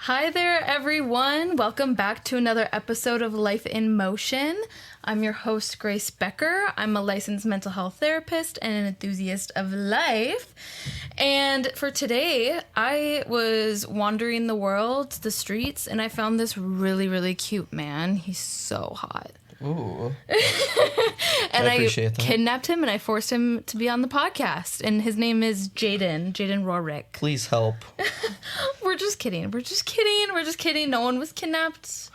Hi there, everyone. Welcome back to another episode of Life in Motion. I'm your host, Grace Becker. I'm a licensed mental health therapist and an enthusiast of life. And for today, I was wandering the world, the streets, and I found this really, really cute man. He's so hot. Ooh. And I appreciate that. kidnapped him and I forced him to be on the podcast. And his name is Jaden Rohrich. Please help. We're just kidding. No one was kidnapped.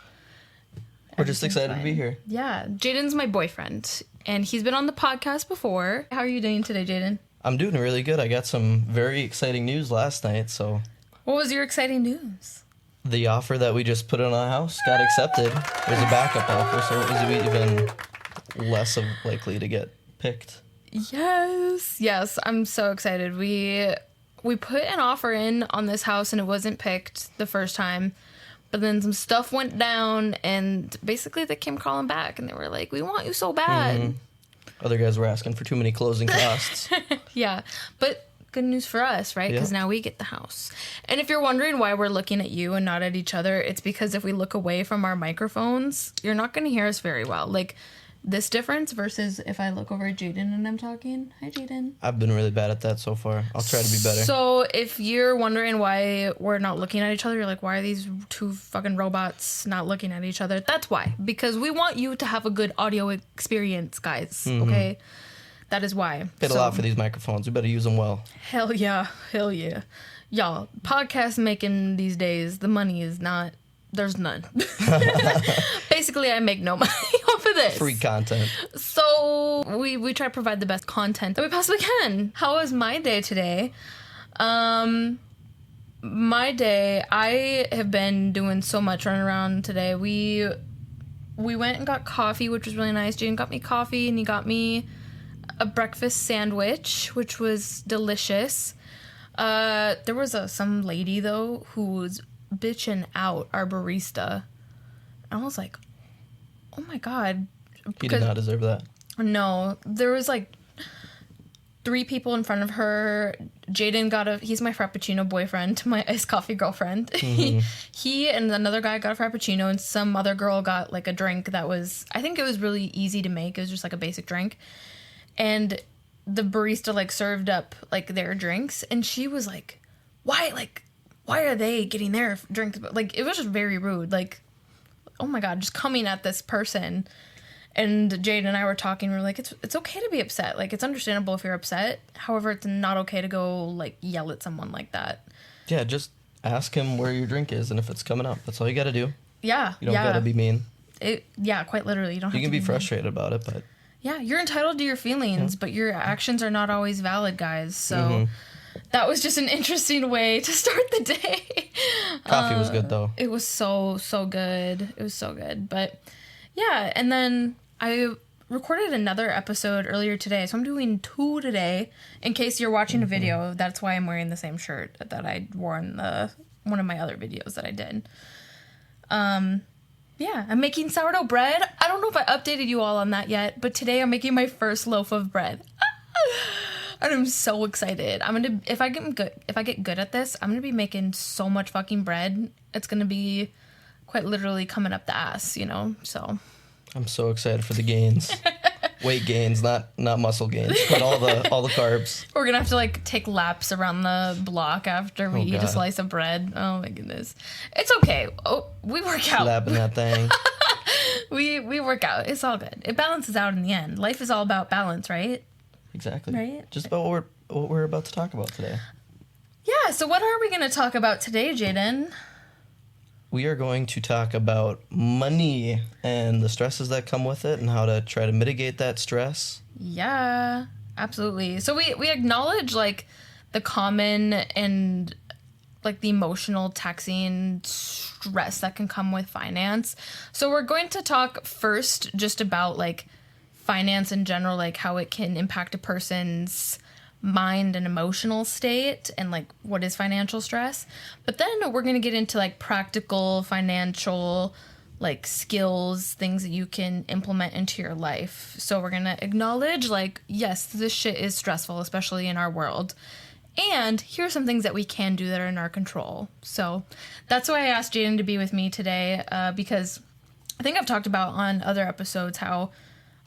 We're just excited to be here. Yeah. Jaden's my boyfriend. And he's been on the podcast before. How are you doing today, Jaden? I'm doing really good. I got some very exciting news last night, so... What was your exciting news? The offer that we just put in our house got accepted. It was a backup offer, so it was even less of likely to get picked. Yes. I'm so excited. We put an offer in on this house and it wasn't picked the first time. But then some stuff went down and basically they came calling back and they were like, we want you so bad. Mm-hmm. Other guys were asking for too many closing costs. Yeah, but good news for us, right? Because now we get the house. And if you're wondering why we're looking at you and not at each other, it's because if we look away from our microphones, you're not going to hear us very well. Like this difference versus if I look over at Jaden and I'm talking. Hi, Jaden. I've been really bad at that so far. I'll try to be better. So if you're wondering why we're not looking at each other, you're like, why are these two fucking robots not looking at each other? That's why. Because we want you to have a good audio experience, guys. Mm-hmm. Okay? That is why. Paid a lot for these microphones. We better use them well. Hell yeah. Y'all, podcast making these days, the money is not, there's none. Basically, I make no money off of this. Free content. So we try to provide the best content that we possibly can. How was my day today? My day, I have been doing so much running around today. We went and got coffee, which was really nice. Jaden got me coffee and he got me a breakfast sandwich, which was delicious. There was some lady, though, who was bitching out our barista. I was like, oh my God. He did not deserve that. No. There was like 3 people in front of her. Jaden he's my Frappuccino boyfriend, my iced coffee girlfriend. Mm-hmm. He and another guy got a Frappuccino and some other girl got like a drink that was, I think it was really easy to make. It was just like a basic drink. And the barista like served up like their drinks and she was like, why are they getting their drinks? Like it was just very rude. Like, oh my God, just coming at this person. And Jade and I were talking, we were like, it's okay to be upset. Like it's understandable if you're upset. However, it's not okay to go like yell at someone like that. Yeah, just ask him where your drink is and if it's coming up. That's all you gotta do. Yeah. You don't gotta be mean. Quite literally. You can be frustrated about it, but yeah, you're entitled to your feelings, but your actions are not always valid, guys. So that was just an interesting way to start the day. Coffee was good, though. It was so good. It was so good. But yeah, and then I recorded another episode earlier today. So I'm doing 2 today. In case you're watching a video, that's why I'm wearing the same shirt that I wore in one of my other videos that I did. Yeah, I'm making sourdough bread. I don't know if I updated you all on that yet, but today I'm making my first loaf of bread. And I'm so excited. If I get good at this, I'm gonna be making so much fucking bread. It's gonna be quite literally coming up the ass, so. I'm so excited for the gains. Weight gains, not muscle gains, but all the carbs. We're gonna have to like take laps around the block after we eat a slice of bread. Oh my goodness. It's okay. Oh, we work out. Slapping that thing. we work out. It's all good. It balances out in the end. Life is all about balance, right? Exactly. Right? Just about what we're about to talk about today. Yeah, so what are we gonna talk about today, Jaden? We are going to talk about money and the stresses that come with it and how to try to mitigate that stress. Yeah, absolutely. So we acknowledge like the common and like the emotional taxing stress that can come with finance. So we're going to talk first just about like finance in general, like how it can impact a person's mind and emotional state and like what is financial stress. But then we're going to get into like practical financial like skills, things that you can implement into your life. So we're going to acknowledge like, yes, this shit is stressful, especially in our world. And here are some things that we can do that are in our control. So that's why I asked Jaden to be with me today, because I think I've talked about on other episodes how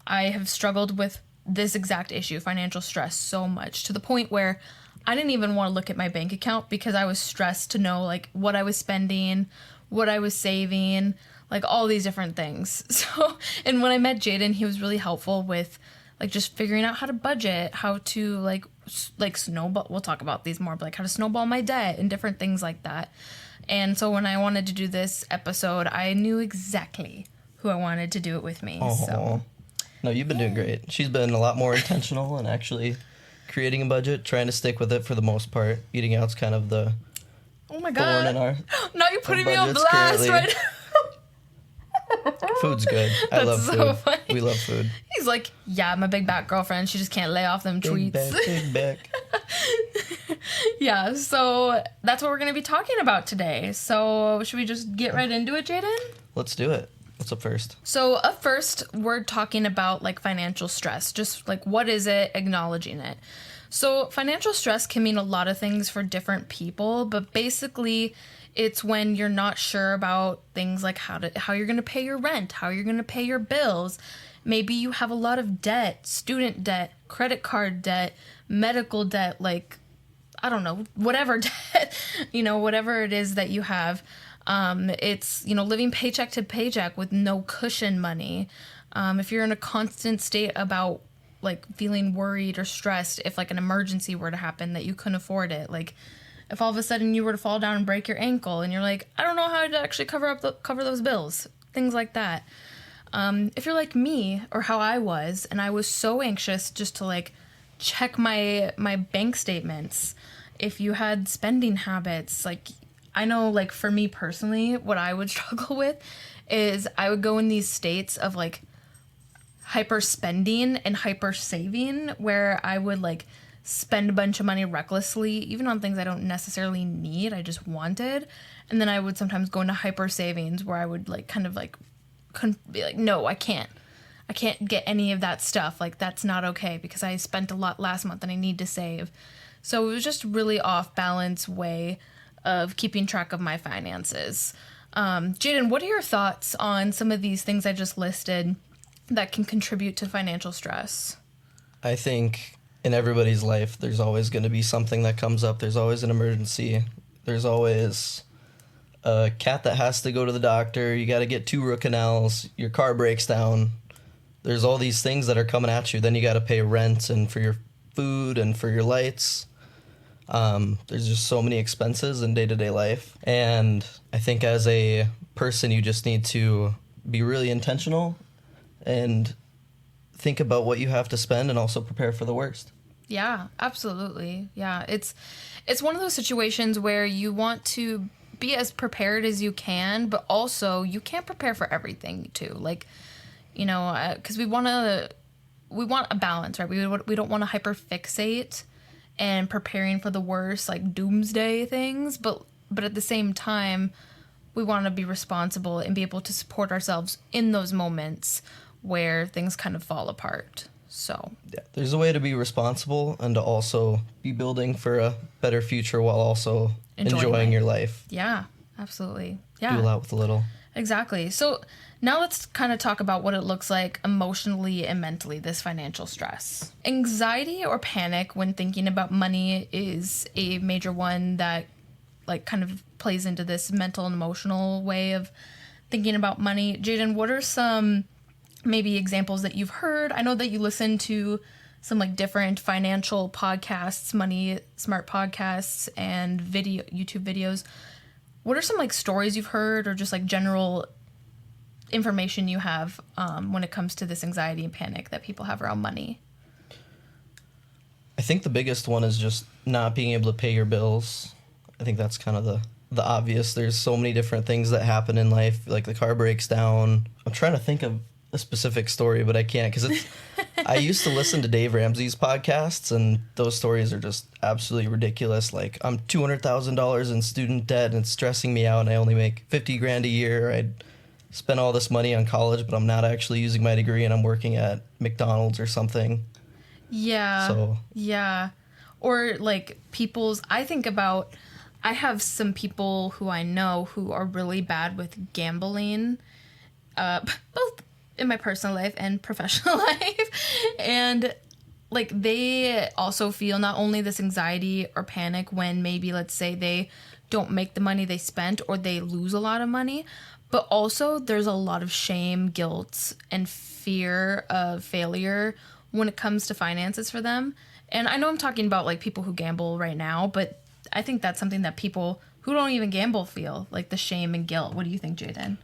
I have struggled with this exact issue, financial stress, so much to the point where I didn't even want to look at my bank account because I was stressed to know like what I was spending, what I was saving, like all these different things. So, and when I met Jaden, he was really helpful with like just figuring out how to budget, how to like snowball. We'll talk about these more, but like how to snowball my debt and different things like that. And so when I wanted to do this episode, I knew exactly who I wanted to do it with me. Oh, so no, you've been doing great. She's been a lot more intentional and actually creating a budget, trying to stick with it for the most part. Eating out's kind of the oh my god, thorn in our now you're putting me on blast currently. Right now. Food's good. I love so food. Funny. We love food. He's like, yeah, I'm a big back girlfriend. She just can't lay off them tweets. Big back. Yeah, so that's what we're going to be talking about today. So should we just get right into it, Jaden? Let's do it. What's up first? So up first, we're talking about like financial stress. Just like what is it, acknowledging it. So financial stress can mean a lot of things for different people, but basically it's when you're not sure about things like how you're going to pay your rent, how you're going to pay your bills. Maybe you have a lot of debt, student debt, credit card debt, medical debt, like, I don't know, whatever debt, whatever it is that you have. It's, living paycheck to paycheck with no cushion money. If you're in a constant state about like feeling worried or stressed if like an emergency were to happen that you couldn't afford it, like if all of a sudden you were to fall down and break your ankle and you're like, I don't know how to actually cover those bills, things like that. If you're like me or how I was, and I was so anxious just to like check my bank statements. If you had spending habits, like I know like for me personally, what I would struggle with is I would go in these states of like hyper spending and hyper saving where I would like spend a bunch of money recklessly, even on things I don't necessarily need, I just wanted. And then I would sometimes go into hyper savings where I would like kind of like be like, no, I can't get any of that stuff. Like that's not okay because I spent a lot last month and I need to save. So it was just really off balance way of keeping track of my finances. Jaden, what are your thoughts on some of these things I just listed that can contribute to financial stress? I think in everybody's life, there's always going to be something that comes up. There's always an emergency. There's always a cat that has to go to the doctor. You got to get 2 root canals. Your car breaks down. There's all these things that are coming at you. Then you got to pay rent and for your food and for your lights. There's just so many expenses in day-to-day life. And I think as a person, you just need to be really intentional and think about what you have to spend and also prepare for the worst. Yeah, absolutely. Yeah, it's one of those situations where you want to be as prepared as you can, but also you can't prepare for everything too. Like, because we want a balance, right? We don't want to hyper fixate and preparing for the worst, like doomsday things, but at the same time, we want to be responsible and be able to support ourselves in those moments where things kind of fall apart. So yeah, there's a way to be responsible and to also be building for a better future while also enjoying your life. Yeah, absolutely. Yeah. Do a lot with a little. Exactly. So now let's kind of talk about what it looks like emotionally and mentally, this financial stress. Anxiety or panic when thinking about money is a major one that like kind of plays into this mental and emotional way of thinking about money. Jaden, what are some maybe examples that you've heard? I know that you listen to some like different financial podcasts, money smart podcasts and YouTube videos. What are some like stories you've heard or just like general information you have when it comes to this anxiety and panic that people have around money? I think the biggest one is just not being able to pay your bills. I think that's kind of the obvious. There's so many different things that happen in life, like the car breaks down. I'm trying to think of a specific story, but I can't because I used to listen to Dave Ramsey's podcasts, and those stories are just absolutely ridiculous. Like, I'm $200,000 in student debt, and it's stressing me out, and I only make $50,000 a year. I spent all this money on college, but I'm not actually using my degree, and I'm working at McDonald's or something. Yeah. So yeah. or like I have some people who I know who are really bad with gambling, both in my personal life and professional life. And like they also feel not only this anxiety or panic when maybe, let's say, they don't make the money they spent or they lose a lot of money, but also there's a lot of shame, guilt, and fear of failure when it comes to finances for them. And I know I'm talking about like people who gamble right now, but I think that's something that people who don't even gamble feel, like the shame and guilt. What do you think, Jaden?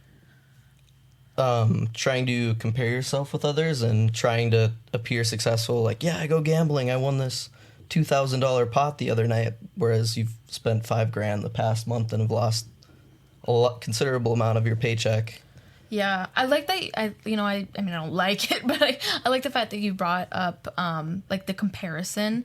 Trying to compare yourself with others and trying to appear successful. Like, yeah, I go gambling. I won this $2,000 pot the other night, whereas you've spent $5,000 the past month and have lost considerable amount of your paycheck. Yeah, I like that. I mean, I don't like it, but I like the fact that you brought up like the comparison.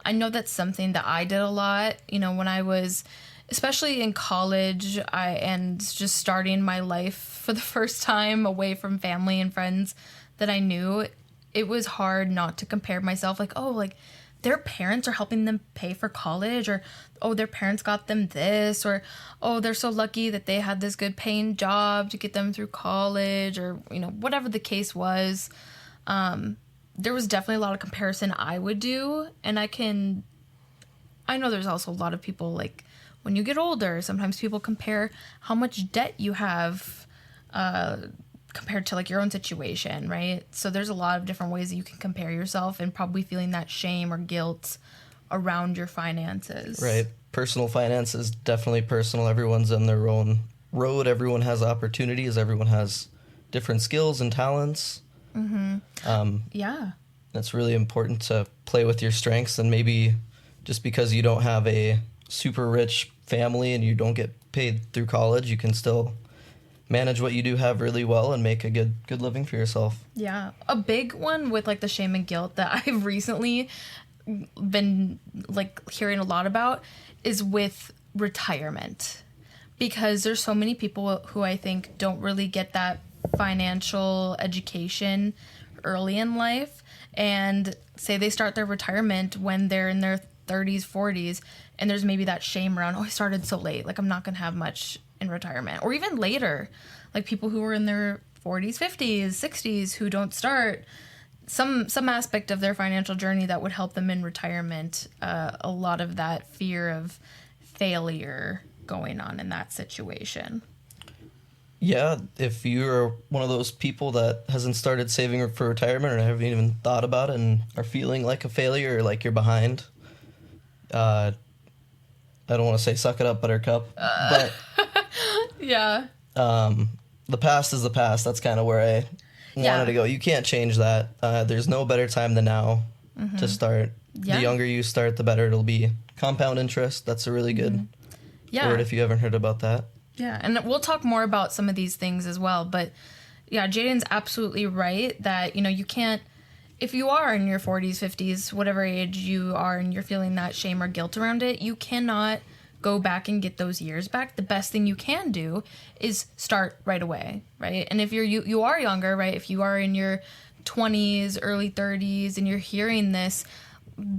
I know that's something that I did a lot. When I was, especially in college, and just starting my life for the first time away from family and friends that I knew, it was hard not to compare myself. Like, oh, like their parents are helping them pay for college, or oh, their parents got them this, or oh, they're so lucky that they had this good paying job to get them through college, or whatever the case was. There was definitely a lot of comparison I would do, and I know there's also a lot of people, like when you get older, sometimes people compare how much debt you have compared to like your own situation, right? So there's a lot of different ways that you can compare yourself, and probably feeling that shame or guilt around your finances. Right. Personal finance is definitely personal. Everyone's on their own road. Everyone has opportunities. Everyone has different skills and talents. Mm-hmm. Yeah. It's really important to play with your strengths, and maybe just because you don't have a super rich family and you don't get paid through college, you can still manage what you do have really well and make a good living for yourself. Yeah. A big one with like the shame and guilt that I've recently been like hearing a lot about is with retirement, because there's so many people who I think don't really get that financial education early in life, and say they start their retirement when they're in their 30s, 40s, and there's maybe that shame around, oh, I started so late, like I'm not gonna have much in retirement. Or even later, like people who are in their 40s, 50s, 60s who don't start some aspect of their financial journey that would help them in retirement. A lot of that fear of failure going on in that situation. Yeah, if you're one of those people that hasn't started saving for retirement or haven't even thought about it and are feeling like a failure or like you're behind, I don't want to say suck it up, buttercup, but yeah. The past is the past. That's kind of where I wanted to go. You can't change that. There's no better time than now to start. Yeah. The younger you start, the better it'll be. Compound interest, that's a really good word if you haven't heard about that. Yeah, and we'll talk more about some of these things as well. But yeah, Jaden's absolutely right that, you can't, if you are in your 40s, 50s, whatever age you are, and you're feeling that shame or guilt around it, you cannot go back and get those years back. The best thing you can do is start right away, right? And if you are younger, right? If you are in your 20s, early 30s, and you're hearing this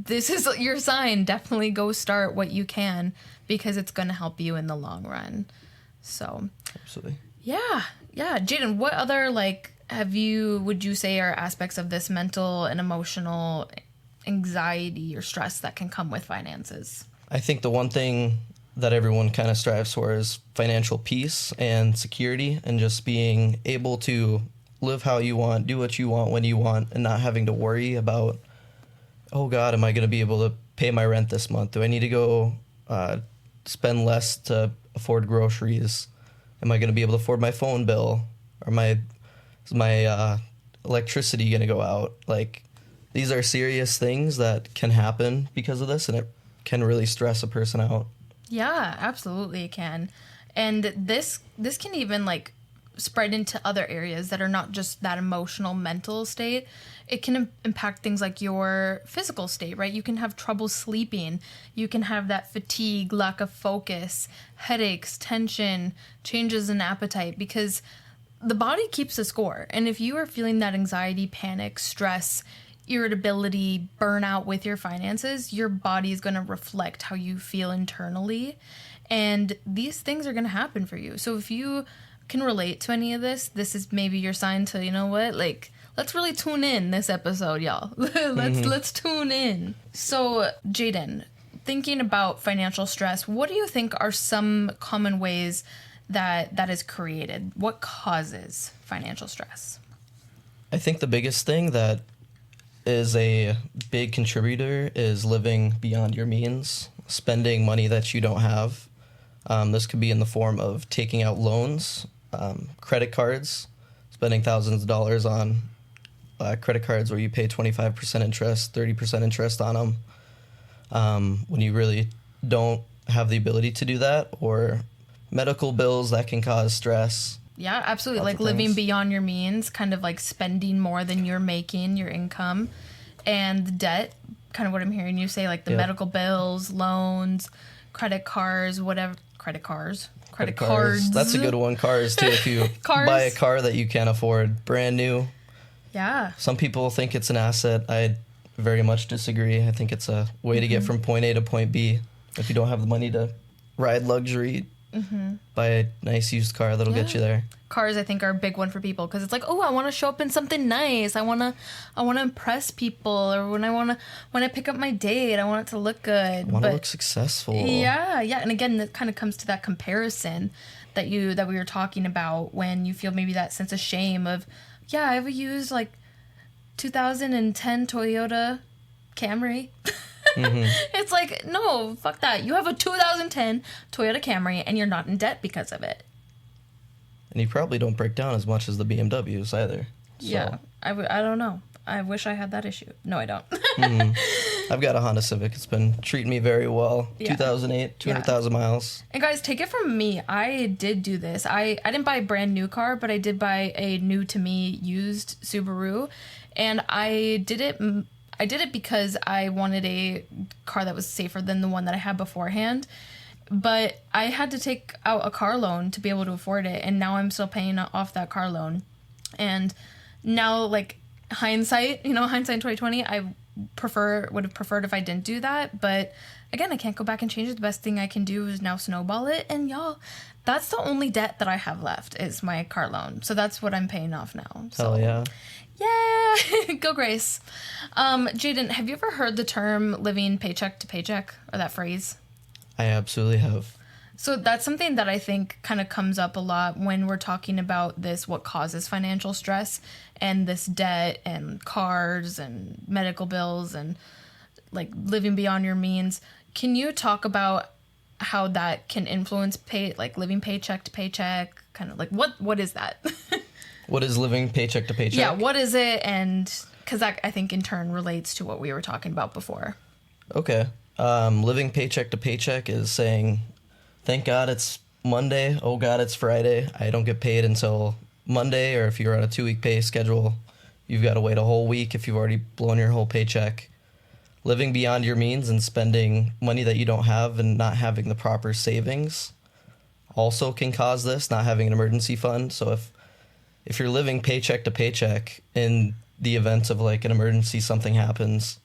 is your sign. Definitely go start what you can, because it's going to help you in the long run. So absolutely. Yeah. Jaden, what other would you say are aspects of this mental and emotional anxiety or stress that can come with finances? I think the one thing that everyone kind of strives for is financial peace and security, and just being able to live how you want, do what you want when you want, and not having to worry about, oh God, am I going to be able to pay my rent this month? Do I need to go spend less to afford groceries? Am I going to be able to afford my phone bill? Or is my electricity going to go out? Like, these are serious things that can happen because of this, and it can really stress a person out. Yeah, absolutely it can. And this can even spread into other areas that are not just that emotional, mental state. It can impact things like your physical state, right? You can have trouble sleeping. You can have that fatigue, lack of focus, headaches, tension, changes in appetite, because the body keeps a score. And if you are feeling that anxiety, panic, stress, irritability, burnout with your finances, your body is going to reflect how you feel internally. And these things are going to happen for you. So if you can relate to any of this, this is maybe your sign to, you know what, like, let's really tune in this episode, y'all. Let's tune in. So, Jaden, thinking about financial stress, what do you think are some common ways that is created? What causes financial stress? I think the biggest thing that is a big contributor is living beyond your means, spending money that you don't have. This could be in the form of taking out loans, credit cards, spending thousands of dollars on credit cards where you pay 25% interest, 30% interest on them, when you really don't have the ability to do that, or medical bills that can cause stress. Yeah, absolutely. Like living beyond your means, kind of like spending more than you're making, your income, and debt, kind of what I'm hearing you say, like the medical bills, loans, credit cards, whatever. Credit cards. That's a good one. Cars, too. If you buy a car that you can't afford, brand new. Yeah. Some people think it's an asset. I very much disagree. I think it's a way to get from point A to point B. If you don't have the money to ride luxury, buy a nice used car that'll get you there. Cars, I think, are a big one for people because it's like, oh, I want to show up in something nice. I want to impress people, or when I pick up my date, I want it to look good. I want to look successful. Yeah. And again, that kind of comes to that comparison that we were talking about when you feel maybe that sense of shame of, yeah, I have a used like 2010 Toyota Camry. It's like, no, fuck that. You have a 2010 Toyota Camry and you're not in debt because of it. And you probably don't break down as much as the BMWs either. So. Yeah, I don't know. I wish I had that issue. No, I don't. I've got a Honda Civic. It's been treating me very well. Yeah. 2008, 200,000 miles. And guys, take it from me. I did do this. I didn't buy a brand new car, but I did buy a new to me used Subaru. And I did it because I wanted a car that was safer than the one that I had beforehand. But I had to take out a car loan to be able to afford it. And now I'm still paying off that car loan. And now, like, hindsight 2020, I would have preferred if I didn't do that. But again, I can't go back and change it. The best thing I can do is now snowball it. And y'all, that's the only debt that I have left is my car loan. So that's what I'm paying off now. So, hell yeah. Yeah. Go Grace. Jaden, have you ever heard the term living paycheck to paycheck, or that phrase? I absolutely have. So that's something that I think kind of comes up a lot when we're talking about this, what causes financial stress and this debt and cars and medical bills and like living beyond your means. Can you talk about how that can influence living paycheck to paycheck? Kind of like what is that? What is living paycheck to paycheck? Yeah, what is it? And because that, I think, in turn relates to what we were talking about before. Okay. Living paycheck to paycheck is saying, thank God it's Monday. Oh God, it's Friday. I don't get paid until Monday. Or if you're on a 2-week pay schedule, you've got to wait a whole week if you've already blown your whole paycheck. Living beyond your means and spending money that you don't have and not having the proper savings also can cause this, not having an emergency fund. So if you're living paycheck to paycheck, in the event of like an emergency, something happens,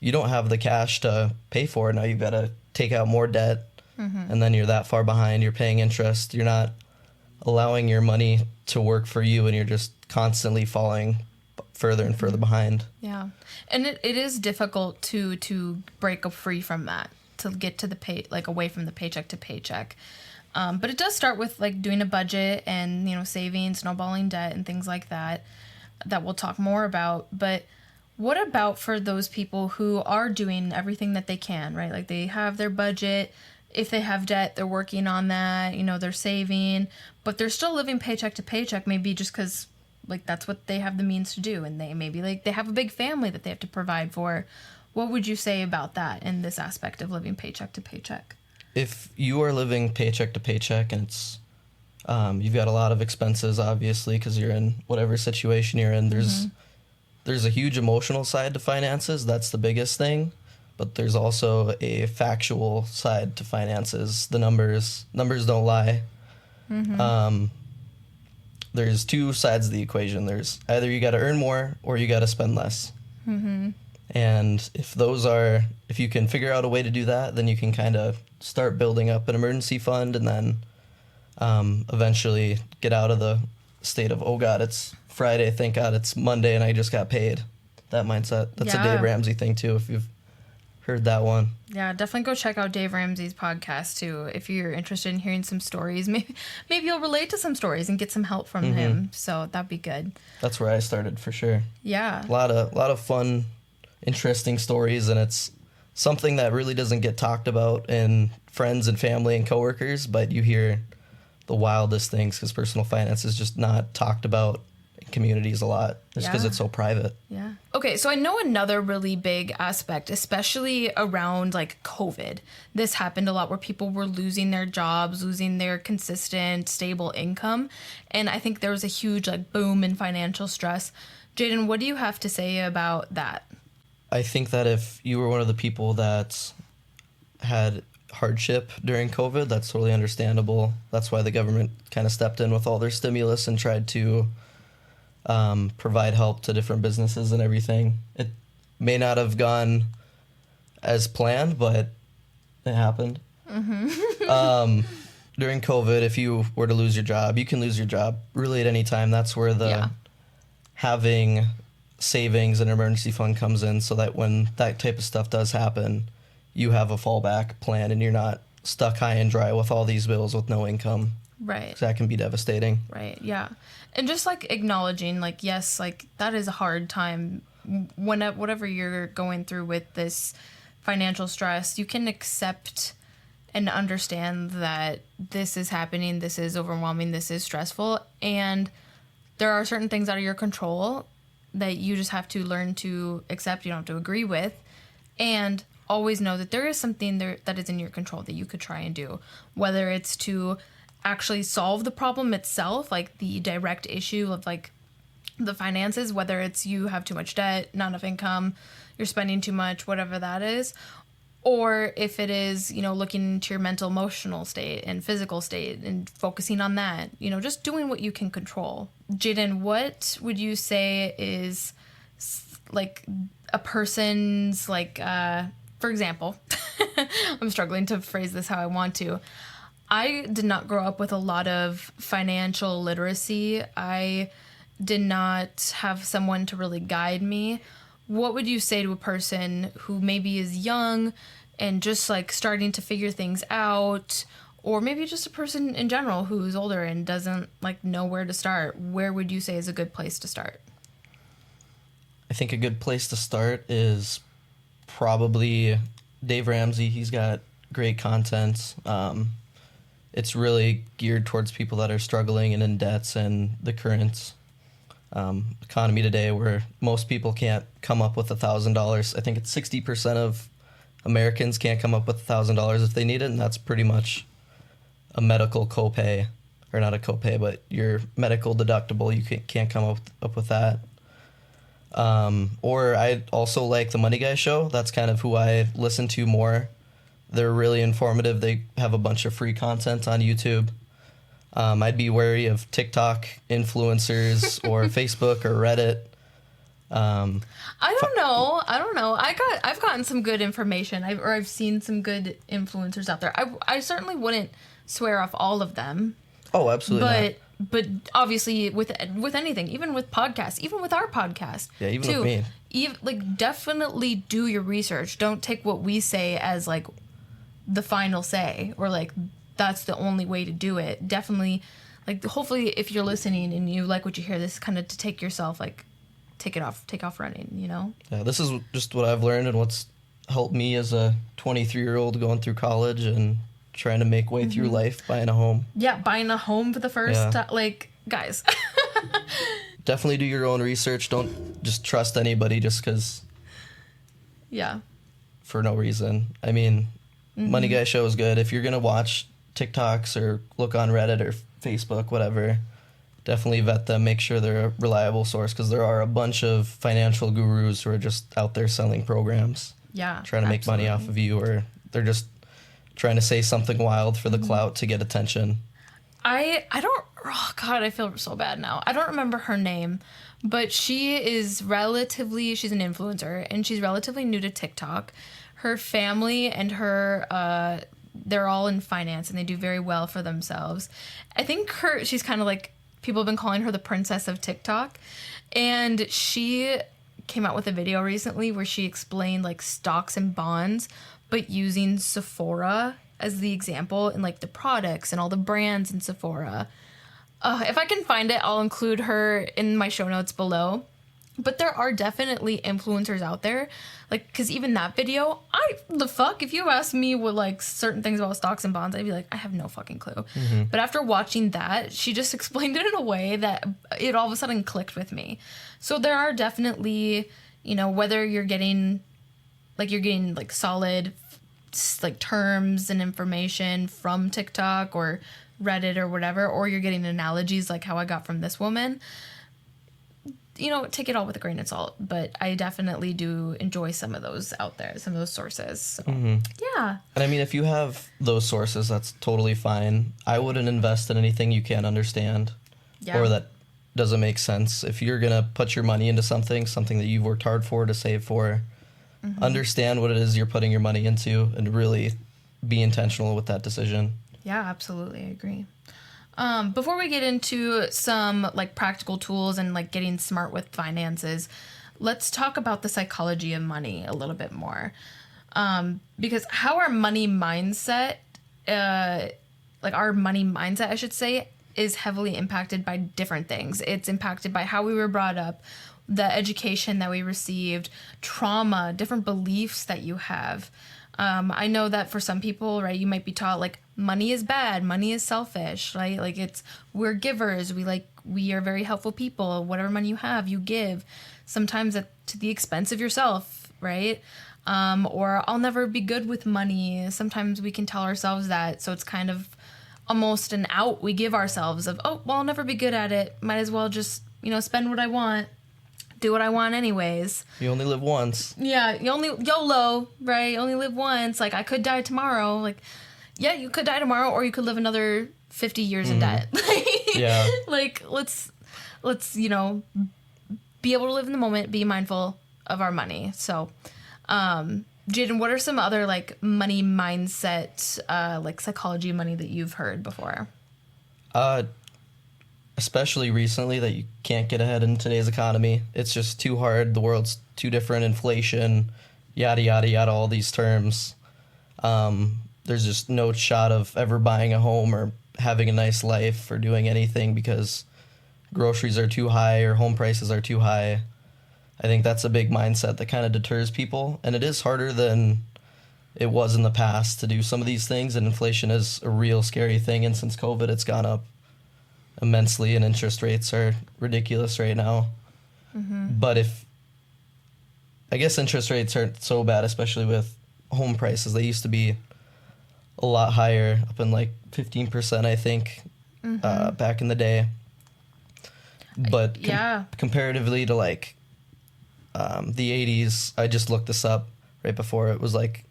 you don't have the cash to pay for it. Now you've got to take out more debt, and then you're that far behind. You're paying interest. You're not allowing your money to work for you, and you're just constantly falling further and further behind. Yeah, and it is difficult to break free from that, to get to the away from the paycheck to paycheck. But it does start with like doing a budget and, saving, snowballing debt and things like that we'll talk more about. But what about for those people who are doing everything that they can, right? Like they have their budget. If they have debt, they're working on that, they're saving, but they're still living paycheck to paycheck, maybe just because like that's what they have the means to do. And they have a big family that they have to provide for. What would you say about that in this aspect of living paycheck to paycheck? If you are living paycheck to paycheck and it's you've got a lot of expenses, obviously, because you're in whatever situation you're in, there's a huge emotional side to finances. That's the biggest thing. But there's also a factual side to finances. The numbers don't lie. There's two sides of the equation. There's either you got to earn more or you got to spend less. Mm-hmm. And if you can figure out a way to do that, then you can kind of start building up an emergency fund, and then eventually get out of the state of, oh God, it's Friday, thank God it's Monday and I just got paid. That mindset. That's a Dave Ramsey thing too, if you've heard that one. Yeah, definitely go check out Dave Ramsey's podcast too if you're interested in hearing some stories. Maybe you'll relate to some stories and get some help from him. So that'd be good. That's where I started for sure. Yeah. A lot of fun, interesting stories, and it's something that really doesn't get talked about in friends and family and coworkers, but you hear the wildest things because personal finance is just not talked about in communities a lot just because it's so private. Yeah. Okay, so I know another really big aspect, especially around like COVID. This happened a lot where people were losing their jobs, losing their consistent, stable income. And I think there was a huge like boom in financial stress. Jaden, what do you have to say about that? I think that if you were one of the people that had hardship during COVID, that's totally understandable. That's why the government kind of stepped in with all their stimulus and tried to provide help to different businesses and everything. It may not have gone as planned, but it happened. Mm-hmm. During COVID, if you were to lose your job, you can lose your job really at any time. That's where having savings and emergency fund comes in, so that when that type of stuff does happen, you have a fallback plan and you're not stuck high and dry with all these bills with no income. Right. That can be devastating. Right, yeah. And just like acknowledging, like, yes, like that is a hard time. Whatever you're going through with this financial stress, you can accept and understand that this is happening, this is overwhelming, this is stressful, and there are certain things out of your control that you just have to learn to accept, you don't have to agree with, and always know that there is something there that is in your control that you could try and do, whether it's to actually solve the problem itself, like the direct issue of like the finances, whether it's you have too much debt, not enough income, you're spending too much, whatever that is, or if it is, you know, looking into your mental, emotional state and physical state and focusing on that, you know, just doing what you can control. Jaden, what would you say is like a person's like, for example, I'm struggling to phrase this how I want to. I did not grow up with a lot of financial literacy. I did not have someone to really guide me. What would you say to a person who maybe is young and just like starting to figure things out, or maybe just a person in general who's older and doesn't like know where to start? Where would you say is a good place to start? I think a good place to start is probably Dave Ramsey. He's got great content. It's really geared towards people that are struggling and in debts, and the current economy today where most people can't come up with $1,000. I think it's 60% of Americans can't come up with $1,000 if they need it, and that's pretty much a medical copay, or not a copay, but your medical deductible. You can't come up with that. Or I also like the Money Guy show. That's kind of who I listen to more. They're really informative. They have a bunch of free content on YouTube. I'd be wary of TikTok influencers or Facebook or Reddit. I don't know. I've gotten some good information. I've seen some good influencers out there. I certainly wouldn't swear off all of them. Oh, absolutely not. But obviously with anything, even with podcasts, even with our podcast. Yeah, even with me. Like definitely do your research. Don't take what we say as like the final say, or like that's the only way to do it. Definitely, like hopefully if you're listening and you like what you hear, this is kind of to take yourself, like take off running, you know? Yeah, this is just what I've learned and what's helped me as a 23-year-old going through college and trying to make way through life, buying a home. Yeah, buying a home for the first time. Like, guys. Definitely do your own research. Don't just trust anybody just because. Yeah. For no reason. I mean, Money Guy show is good. If you're going to watch TikToks or look on Reddit or Facebook, whatever, definitely vet them. Make sure they're a reliable source, because there are a bunch of financial gurus who are just out there selling programs. Yeah. Trying to make money off of you, or they're just trying to say something wild for the clout to get attention. I don't Oh, God, I feel so bad now. I don't remember her name, but she's an influencer, and she's relatively new to TikTok. Her family and her, they're all in finance, and they do very well for themselves. I think she's kind of like, people have been calling her the princess of TikTok, and she came out with a video recently where she explained, like, stocks and bonds, but using Sephora as the example, and, like, the products and all the brands in Sephora. If I can find it, I'll include her in my show notes below. But there are definitely influencers out there, like, because even that video, if you asked me what, like, certain things about stocks and bonds, I'd be like, I have no fucking clue. Mm-hmm. But after watching that, she just explained it in a way that it all of a sudden clicked with me. So there are definitely, you know, whether you're getting like solid, like, terms and information from TikTok or Reddit or whatever, or you're getting analogies like how I got from this woman, you know, take it all with a grain of salt. But I definitely do enjoy some of those out there, some of those sources. So, yeah. And I mean, if you have those sources, that's totally fine. I wouldn't invest in anything you can't understand or that doesn't make sense. If you're going to put your money into something that you've worked hard for, to save for, understand what it is you're putting your money into and really be intentional with that decision. Yeah, absolutely. I agree. Before we get into some, like, practical tools and, like, getting smart with finances, let's talk about the psychology of money a little bit more. Because how our money mindset, I should say, is heavily impacted by different things. It's impacted by how we were brought up, the education that we received, trauma, different beliefs that you have. I know that for some people, right, you might be taught, like, money is bad, money is selfish, right? Like, we're givers, we are very helpful people. Whatever money you have, you give. Sometimes to the expense of yourself, right? Or I'll never be good with money. Sometimes we can tell ourselves that, so it's kind of almost an out we give ourselves of, oh, well, I'll never be good at it. Might as well just, you know, spend what I want. Do what I want anyways. You only live once. Yeah, YOLO, right? You only live once. Like, I could die tomorrow. Like, yeah, you could die tomorrow, or you could live another 50 years in debt. Yeah. Like, let's, you know, be able to live in the moment, be mindful of our money. So, Jaden, what are some other, like, money mindset, like, psychology of money that you've heard before? Especially recently, that you can't get ahead in today's economy. It's just too hard. The world's too different. Inflation, yada, yada, yada, all these terms. There's just no shot of ever buying a home or having a nice life or doing anything because groceries are too high or home prices are too high. I think that's a big mindset that kind of deters people. And it is harder than it was in the past to do some of these things. And inflation is a real scary thing. And since COVID, it's gone up immensely, and interest rates are ridiculous right now. But I guess interest rates aren't so bad, especially with home prices. They used to be a lot higher, up in like 15%, I think, back in the day. But comparatively to like the 80s, I just looked this up right before. It was like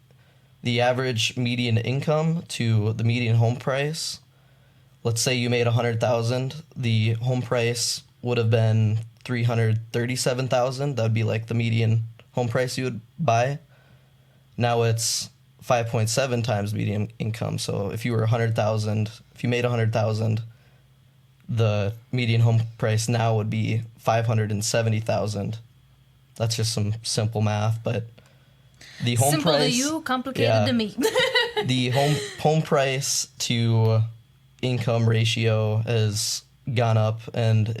the average median income to the median home price. Let's say you made $100,000, the home price would have been $337,000. That would be like the median home price you would buy. Now it's 5.7 times median income. So if you were if you made $100,000, the median home price now would be $570,000. That's just some simple math, but the home simple price, to you, complicated to me. The home price to income ratio has gone up, and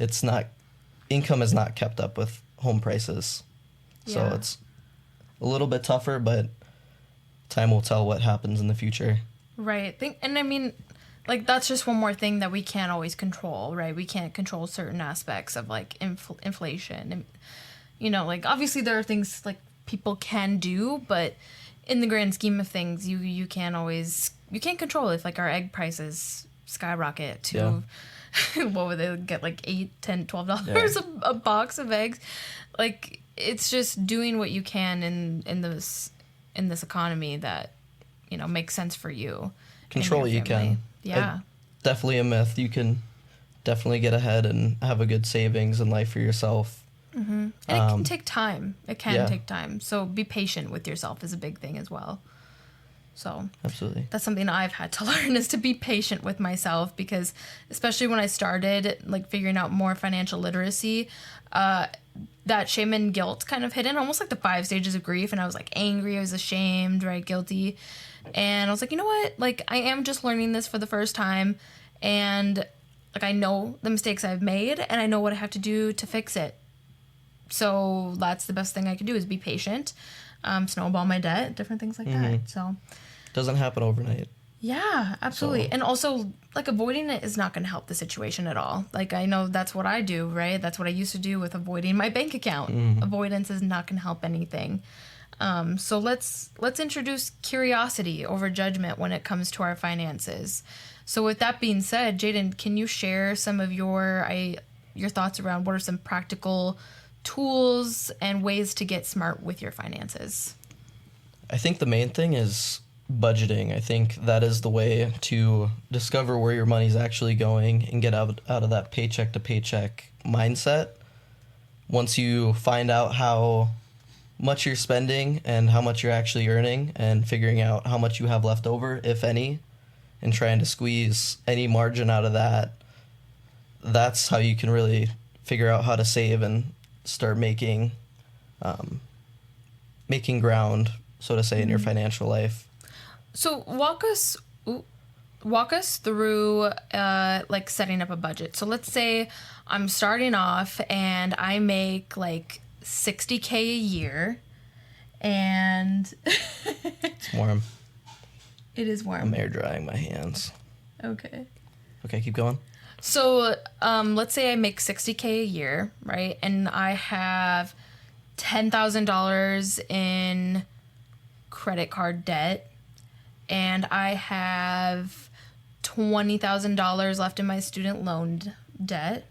income has not kept up with home prices. So it's a little bit tougher, but time will tell what happens in the future. Right. And I mean, like, that's just one more thing that we can't always control, right? We can't control certain aspects of, like, inflation. And, you know, like, obviously there are things, like, people can do, but in the grand scheme of things, you can't control if, like, our egg prices skyrocket to what would they get, like $8, $10, $12 a box of eggs. Like, it's just doing what you can in this economy that, you know, makes sense for you. Control what you can. Yeah. Definitely a myth. You can definitely get ahead and have a good savings and life for yourself. And it can take time. Yeah. Take time. So be patient with yourself is a big thing as well. So Absolutely. that's something I've had to learn, is to be patient with myself, because especially when I started like figuring out more financial literacy, that shame and guilt kind of hit in, almost like the 5 stages of grief. And I was like angry, I was ashamed, right? Guilty. And I was like, you know what? Like, I am just learning this for the first time. And like, I know the mistakes I've made and I know what I have to do to fix it. So that's the best thing I can do, is be patient, snowball my debt, different things like that. So Doesn't happen overnight. yeah, absolutely. So. And also, like, avoiding it is not going to help the situation at all. Like, I know that's what I do, right? That's what I used to do with avoiding my bank account. Avoidance is not going to help anything. So let's introduce curiosity over judgment when it comes to our finances. So with that being said, Jaden, can you share some of your thoughts around what are some practical tools and ways to get smart with your finances? I think the main thing is budgeting. I think that is the way to discover where your money's actually going and get out of that paycheck to paycheck mindset. Once you find out how much you're spending and how much you're actually earning, and figuring out how much you have left over, if any, and trying to squeeze any margin out of that, that's how you can really figure out how to save and start making ground, so to say, in your financial life. So walk us through like setting up a budget. So let's say I'm starting off and I make like $60K a year, and It's warm. it is warm. I'm air drying my hands. Okay, Keep going. so let's say I make $60K a year, right? And I have $10,000 in credit card debt, and I have $20,000 left in my student loan debt,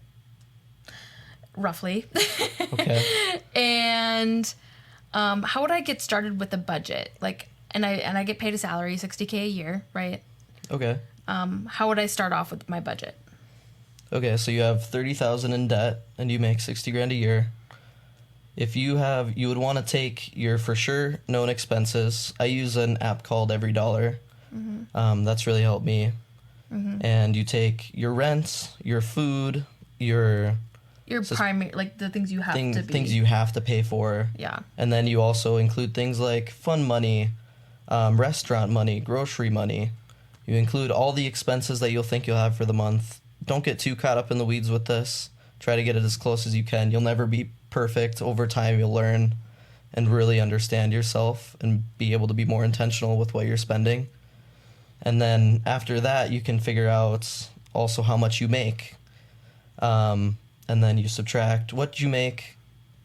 roughly. Okay. And how would I get started with a budget? Like, and I get paid a salary, $60K a year, right? Okay. How would I start off with my budget? Okay, so you have $30,000 in debt and you make $60,000 a year. If you would want to take your for sure known expenses. I use an app called Every Dollar. That's really helped me. And you take your rent, your food, your primary, like the things you have to be. things you have to pay for. Yeah. And then you also include things like fun money, restaurant money, grocery money. You include all the expenses that you'll think you'll have for the month. Don't get too caught up in the weeds with this. Try to get it as close as you can. You'll never be perfect. Over time, you'll learn and really understand yourself and be able to be more intentional with what you're spending. And then after that, you can figure out also how much you make. And then you subtract what you make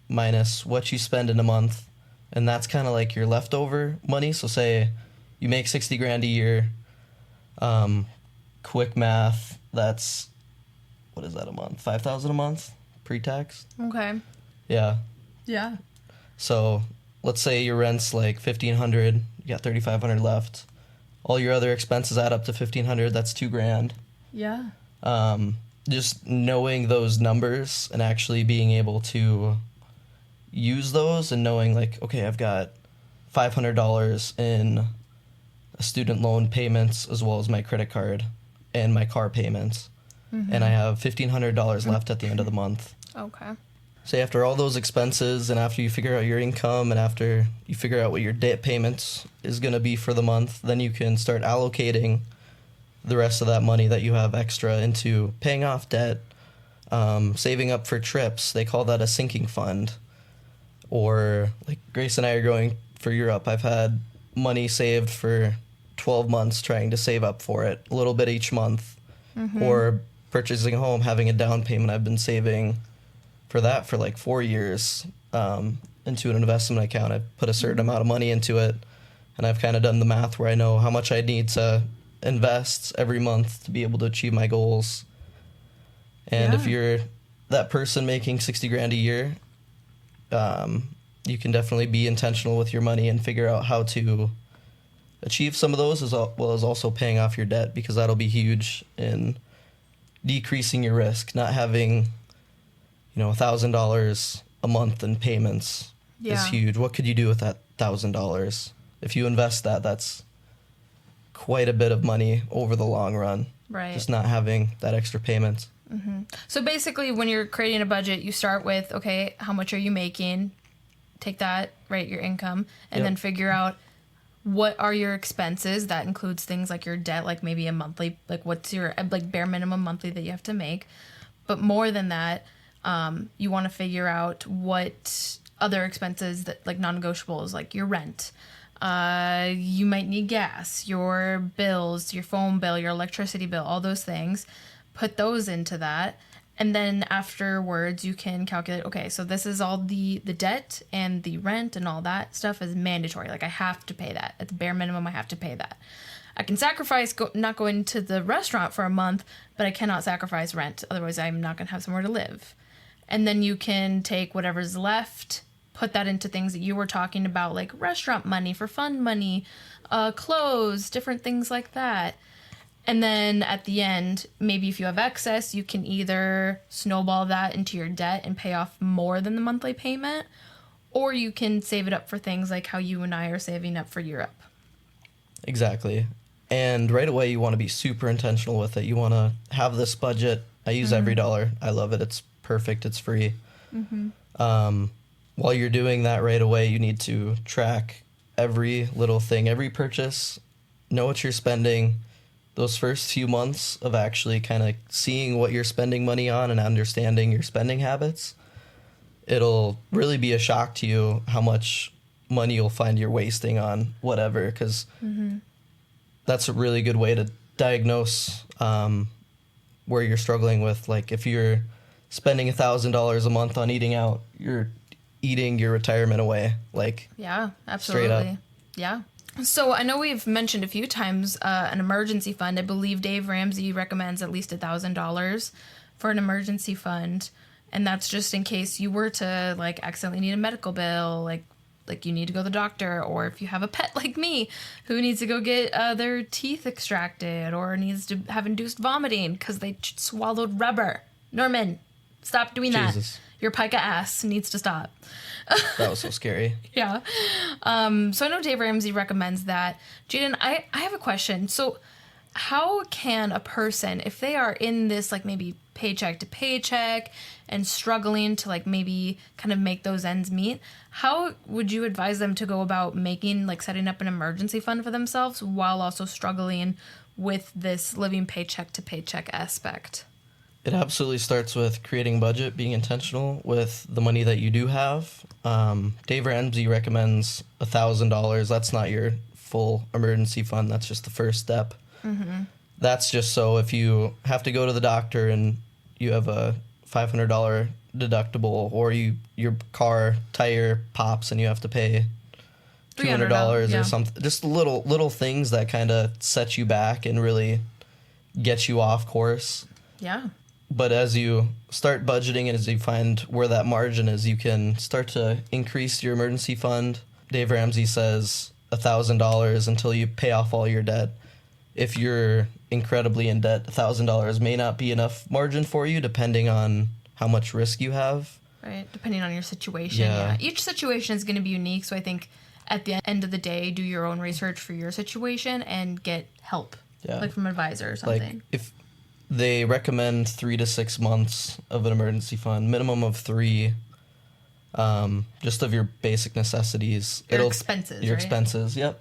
minus what you spend in a month. And that's kind of like your leftover money. So say you make $60,000 a year. Quick math, that's, what is that a month? $5,000 a month pre-tax? Okay. Yeah. Yeah. So let's say your rent's like $1,500, you got $3,500 left. All your other expenses add up to $1,500, that's $2,000. Yeah. Just knowing those numbers and actually being able to use those, and knowing like, okay, I've got $500 in student loan payments as well as my credit card and my car payments. And I have $1,500 left at the end of the month. Okay. So after all those expenses, and after you figure out your income, and after you figure out what your debt payments is going to be for the month, then you can start allocating the rest of that money that you have extra into paying off debt, saving up for trips. They call that a sinking fund. Or like Grace and I are going for Europe. I've had money saved for 12 months trying to save up for it, a little bit each month. Or purchasing a home, having a down payment. I've been saving for that for like 4 years into an investment account. I've put a certain amount of money into it, and I've kind of done the math where I know how much I need to invest every month to be able to achieve my goals. And if you're that person making $60,000 a year, you can definitely be intentional with your money and figure out how to achieve some of those, as well as also paying off your debt, because that'll be huge in decreasing your risk, not having, $1,000 a month in payments is huge. What could you do with that $1,000? If you invest that, that's quite a bit of money over the long run. Right. Just not having that extra payment. Mm-hmm. So basically, when you're creating a budget, you start with, okay, how much are you making? Take that, right, your income, and then figure out what are your expenses. That includes things like your debt, like maybe a monthly, like what's your like bare minimum monthly that you have to make. But more than that, you want to figure out what other expenses that like non-negotiables, like your rent. You might need gas, your bills, your phone bill, your electricity bill, all those things. Put those into that. And then afterwards, you can calculate, okay, so this is all the debt and the rent and all that stuff is mandatory. Like, I have to pay that. At the bare minimum, I have to pay that. I can sacrifice not going to the restaurant for a month, but I cannot sacrifice rent. Otherwise, I'm not going to have somewhere to live. And then you can take whatever's left, put that into things that you were talking about, like restaurant money, for fun money, clothes, different things like that. And then at the end, maybe if you have excess, you can either snowball that into your debt and pay off more than the monthly payment, or you can save it up for things like how you and I are saving up for Europe. Exactly. And right away, you want to be super intentional with it. You want to have this budget. I use every dollar. I love it. It's perfect. It's free. While you're doing that right away, you need to track every little thing, every purchase, know what you're spending. Those first few months of actually kind of seeing what you're spending money on and understanding your spending habits, it'll really be a shock to you how much money you'll find you're wasting on whatever, because that's a really good way to diagnose where you're struggling with. Like, if you're spending $1,000 a month on eating out, you're eating your retirement away. Like, yeah, absolutely. Straight up. Yeah. So I know we've mentioned a few times an emergency fund. I believe Dave Ramsey recommends at least $1,000 for an emergency fund. And that's just in case you were to like accidentally need a medical bill, like you need to go to the doctor, or if you have a pet like me who needs to go get their teeth extracted or needs to have induced vomiting because they swallowed rubber. Norman, stop doing Jesus. that. Your pica ass needs to stop. That was so scary. Yeah. So I know Dave Ramsey recommends that. Jaden, I have a question. So how can a person, if they are in this like maybe paycheck to paycheck and struggling to like maybe kind of make those ends meet, how would you advise them to go about setting up an emergency fund for themselves while also struggling with this living paycheck to paycheck aspect? It absolutely starts with creating a budget, being intentional with the money that you do have. Dave Ramsey recommends $1,000. That's not your full emergency fund. That's just the first step. That's just so if you have to go to the doctor and you have a $500 deductible, or your car tire pops and you have to pay $200 or something. Just little things that kind of set you back and really get you off course. Yeah. But as you start budgeting and as you find where that margin is, you can start to increase your emergency fund. Dave Ramsey says $1,000 until you pay off all your debt. If you're incredibly in debt, $1,000 may not be enough margin for you, depending on how much risk you have. Right, depending on your situation. Yeah. Each situation is going to be unique, so I think at the end of the day, do your own research for your situation and get help, like from an advisor or something. Like, if they recommend 3 to 6 months of an emergency fund, minimum of 3, just of your basic necessities. Your expenses, yep.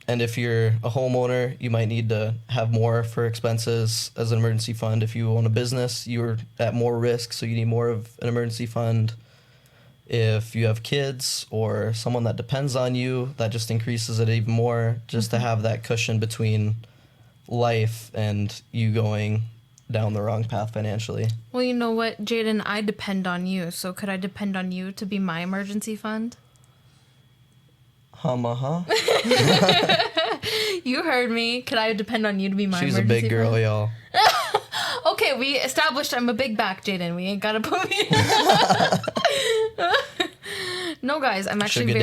And if you're a homeowner, you might need to have more for expenses as an emergency fund. If you own a business, you're at more risk, so you need more of an emergency fund. If you have kids or someone that depends on you, that just increases it even more, just to have that cushion between life and you going down the wrong path financially. Well, you know what, Jaden, I depend on you, so could I depend on you to be my emergency fund? You heard me. Could I depend on you to be my She's emergency a big girl, fund? y'all. Okay, we established I'm a big back, Jaden. We ain't gotta put me. No, guys, I'm actually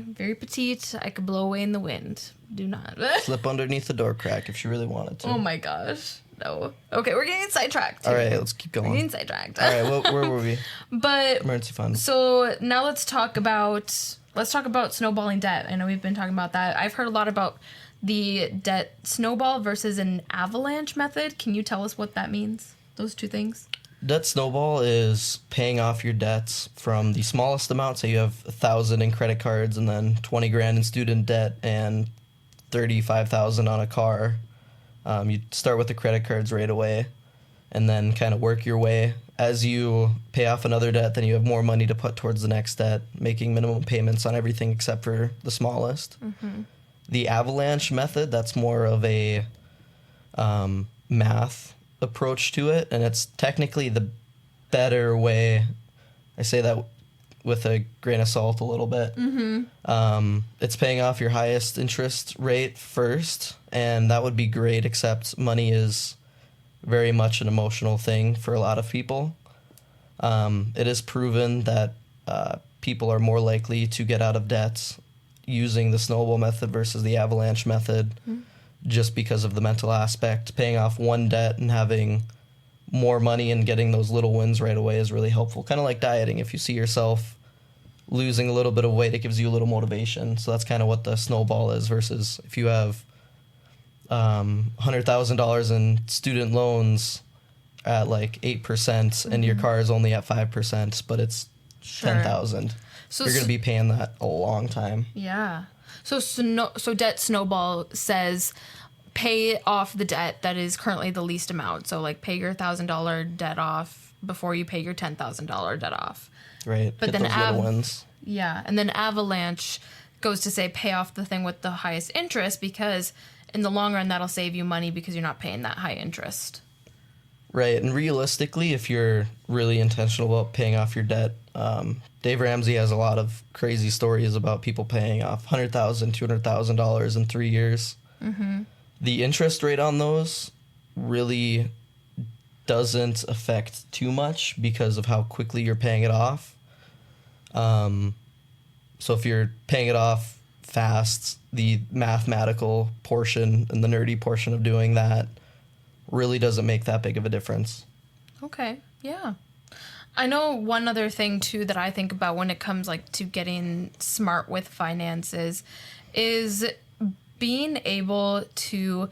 very petite. I could blow away in the wind. Do not. Slip underneath the door crack if she really wanted to. Oh my gosh. No. Okay, we're getting sidetracked. All right, let's keep going. We're getting sidetracked. All right, where were we? But Emergency fund. So now let's talk about snowballing debt. I know we've been talking about that. I've heard a lot about the debt snowball versus an avalanche method. Can you tell us what that means? Those two things. Debt snowball is paying off your debts from the smallest amount. So you have 1,000 in credit cards and then 20 grand in student debt and 35,000 on a car. You start with the credit cards right away and then kind of work your way. As you pay off another debt, then you have more money to put towards the next debt, making minimum payments on everything except for the smallest. Mm-hmm. The avalanche method, that's more of a math approach to it, and it's technically the better way. I say that with a grain of salt a little bit. Mm-hmm. It's paying off your highest interest rate first, and that would be great, except money is very much an emotional thing for a lot of people. It is proven that people are more likely to get out of debt using the snowball method versus the avalanche method, just because of the mental aspect. Paying off one debt and having more money and getting those little wins right away is really helpful. Kind of like dieting. If you see yourself losing a little bit of weight, it gives you a little motivation. So that's kind of what the snowball is, versus if you have $100,000 in student loans at like 8% and your car is only at 5%, but it's 10,000. So you're going to be paying that a long time. Yeah. So debt snowball says pay off the debt that is currently the least amount. So like pay your $1,000 debt off before you pay your $10,000 debt off. Right. But get then those little wins. Yeah, and then avalanche goes to say pay off the thing with the highest interest, because in the long run that'll save you money because you're not paying that high interest. Right, and realistically, if you're really intentional about paying off your debt, Dave Ramsey has a lot of crazy stories about people paying off $100,000, $200,000 in 3 years. Mm-hmm. The interest rate on those really doesn't affect too much because of how quickly you're paying it off. So if you're paying it off fast, the mathematical portion and the nerdy portion of doing that really doesn't make that big of a difference. Okay, yeah. I know one other thing too that I think about when it comes like to getting smart with finances is being able to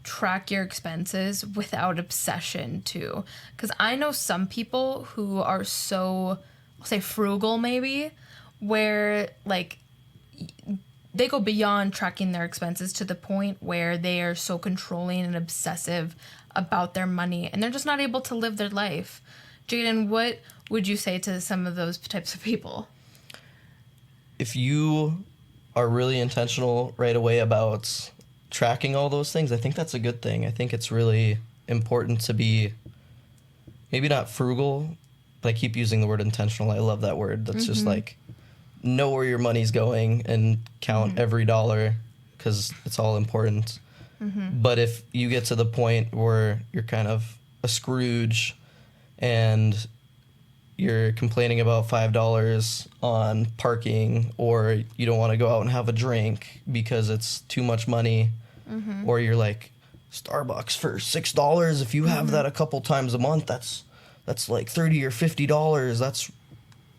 track your expenses without obsession too. Because I know some people who are so, I'll say frugal maybe, where like they go beyond tracking their expenses to the point where they are so controlling and obsessive about their money and they're just not able to live their life. Jaden, what would you say to some of those types of people? If you are really intentional right away about tracking all those things, I think that's a good thing. I think it's really important to be maybe not frugal, but I keep using the word intentional. I love that word. That's just like know where your money's going and count every dollar because it's all important. But if you get to the point where you're kind of a Scrooge and you're complaining about $5 on parking, or you don't want to go out and have a drink because it's too much money, or you're like, Starbucks for $6, if you have that a couple times a month, that's like $30 or $50. That's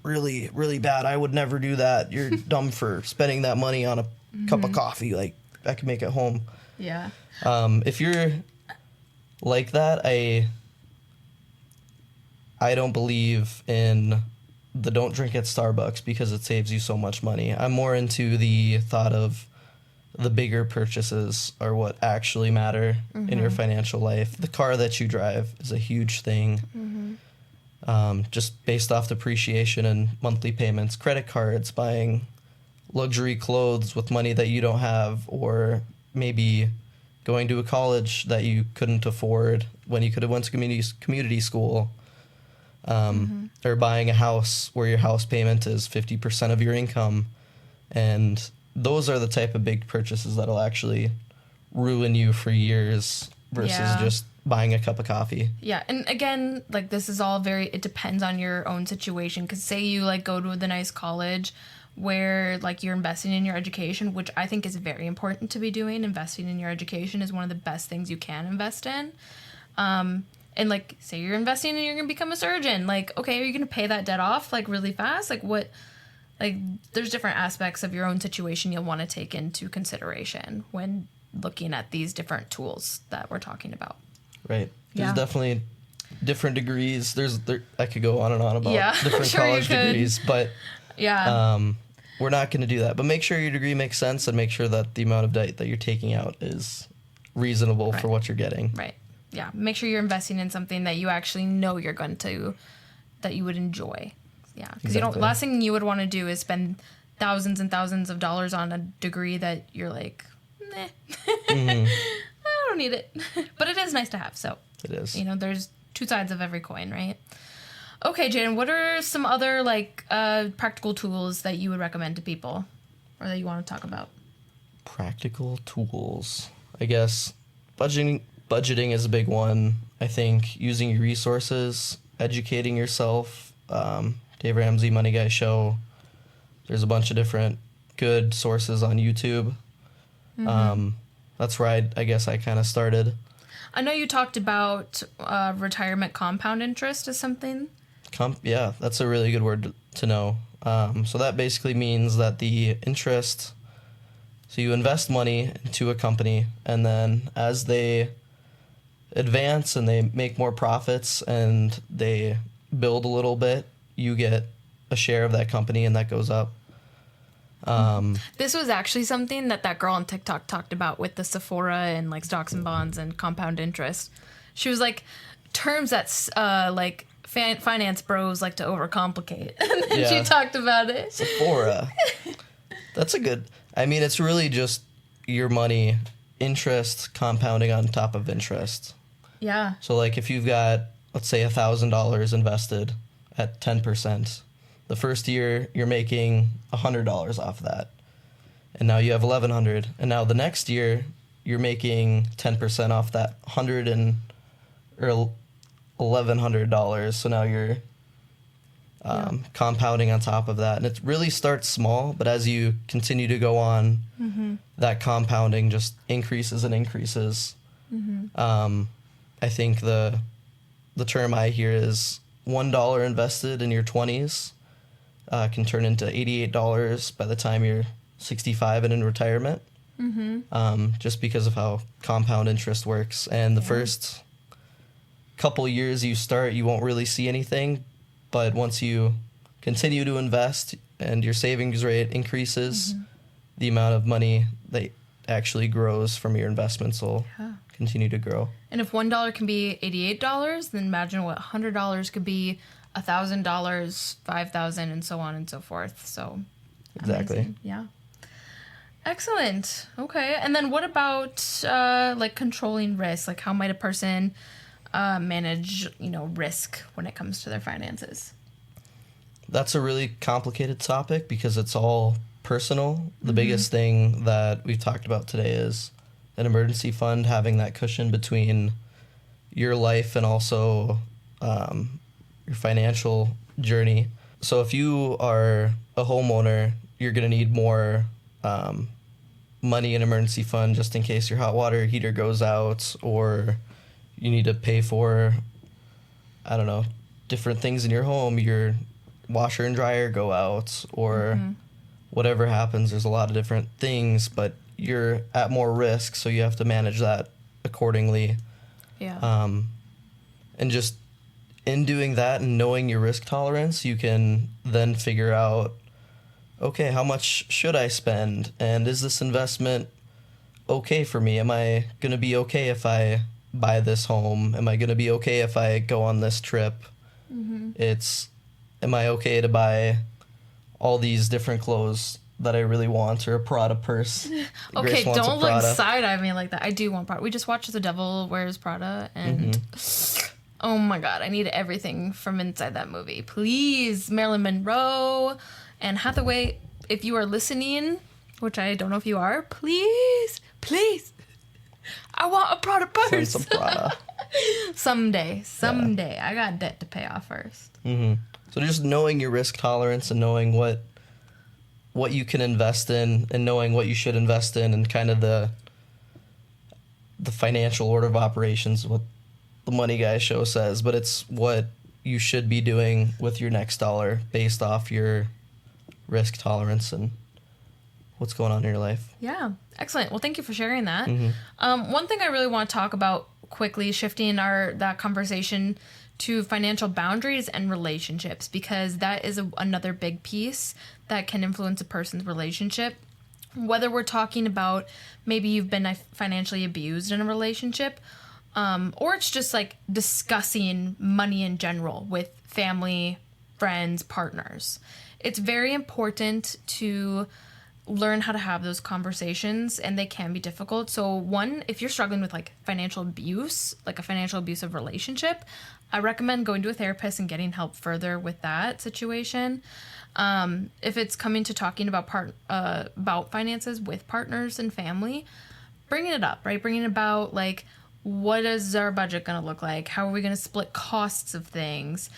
really, really bad. I would never do that. You're dumb for spending that money on a cup of coffee. Like, I could make it home. Yeah. If you're like that, I don't believe in the don't drink at Starbucks because it saves you so much money. I'm more into the thought of the bigger purchases are what actually matter in your financial life. The car that you drive is a huge thing. Just based off depreciation and monthly payments, credit cards, buying luxury clothes with money that you don't have, or maybe going to a college that you couldn't afford when you could have went to community school, or buying a house where your house payment is 50% of your income. And those are the type of big purchases that'll actually ruin you for years versus just buying a cup of coffee. Yeah, and again, like this is all it depends on your own situation. Because say you like go to the nice college where like you're investing in your education, which I think is very important to be doing. Investing in your education is one of the best things you can invest in. And like, say you're investing and you're going to become a surgeon. Like, okay, are you going to pay that debt off like really fast? Like what, like there's different aspects of your own situation you'll want to take into consideration when looking at these different tools that we're talking about. Right. There's definitely different degrees. I could go on and on about different college degrees, but we're not going to do that. But make sure your degree makes sense and make sure that the amount of debt that you're taking out is reasonable for what you're getting. Right. Yeah. Make sure you're investing in something that you actually know you're going to, that you would enjoy. Yeah. Because last thing you would want to do is spend thousands and thousands of dollars on a degree that you're like, nah, I don't need it. But it is nice to have. So it is. There's two sides of every coin, right? Okay, Jaden, what are some other practical tools that you would recommend to people or that you want to talk about? Practical tools. I guess budgeting is a big one. I think using your resources, educating yourself. Dave Ramsey, Money Guy Show. There's a bunch of different good sources on YouTube. That's where I guess I kind of started. I know you talked about retirement compound interest as something. Yeah, that's a really good word to know. So that basically means that the interest, so you invest money into a company, and then as they advance and they make more profits and they build a little bit, you get a share of that company and that goes up. This was actually something that girl on TikTok talked about with the Sephora and like stocks and bonds and compound interest. She was like, terms that finance bros like to overcomplicate. And then she talked about it. Sephora. That's a good, it's really just your money, interest compounding on top of interest. Yeah. So like if you've got, let's say $1,000 invested at 10%, the first year you're making $100 off that, and now you have $1,100, and now the next year you're making 10% off that $1,100. So now you're compounding on top of that, and it really starts small, but as you continue to go on, that compounding just increases and increases. I think the term I hear is $1 invested in your 20s can turn into $88 by the time you're 65 and in retirement. Just because of how compound interest works. And the first couple years you start, you won't really see anything, but once you continue to invest and your savings rate increases, the amount of money that actually grows from your investments will continue to grow. And if $1 can be $88, then imagine what $100 could be. $1,000, $5,000, and so on and so forth. So exactly. Amazing. Yeah. Excellent. Okay. And then what about controlling risk? Like how might a person manage, risk when it comes to their finances? That's a really complicated topic because it's all personal. The biggest thing that we've talked about today is an emergency fund, having that cushion between your life and also your financial journey. So if you are a homeowner, you're going to need more money in emergency fund just in case your hot water heater goes out, or you need to pay for, different things in your home. Your washer and dryer go out, or whatever happens. There's a lot of different things, but you're at more risk, so you have to manage that accordingly. Yeah. And just in doing that and knowing your risk tolerance, you can then figure out, okay, how much should I spend? And is this investment okay for me? Am I going to be okay if I buy this home? Am I going to be okay if I go on this trip? Am I okay to buy all these different clothes that I really want, or a Prada purse? Okay, don't look side-eye me like that. I do want Prada. We just watched The Devil Wears Prada, and oh my God, I need everything from inside that movie. Please, Marilyn Monroe, Anne Hathaway, if you are listening, which I don't know if you are, please, I want a Prada purse. Some Prada. Someday. Yeah. I got debt to pay off first. So just knowing your risk tolerance and knowing what you can invest in and knowing what you should invest in, and kind of the financial order of operations, what the Money Guy show says, but it's what you should be doing with your next dollar based off your risk tolerance and what's going on in your life. Yeah, excellent. Well, thank you for sharing that. Mm-hmm. One thing I really want to talk about quickly, shifting that conversation to financial boundaries and relationships, because that is another big piece that can influence a person's relationship. Whether we're talking about maybe you've been financially abused in a relationship, or it's just like discussing money in general with family, friends, partners. It's very important to learn how to have those conversations, and they can be difficult. So one, if you're struggling with like financial abuse, like a financial abusive relationship, I recommend going to a therapist and getting help further with that situation. If it's coming to talking about finances with partners and family, bringing it up, right? Bringing about like, what is our budget going to look like? How are we going to split costs of things?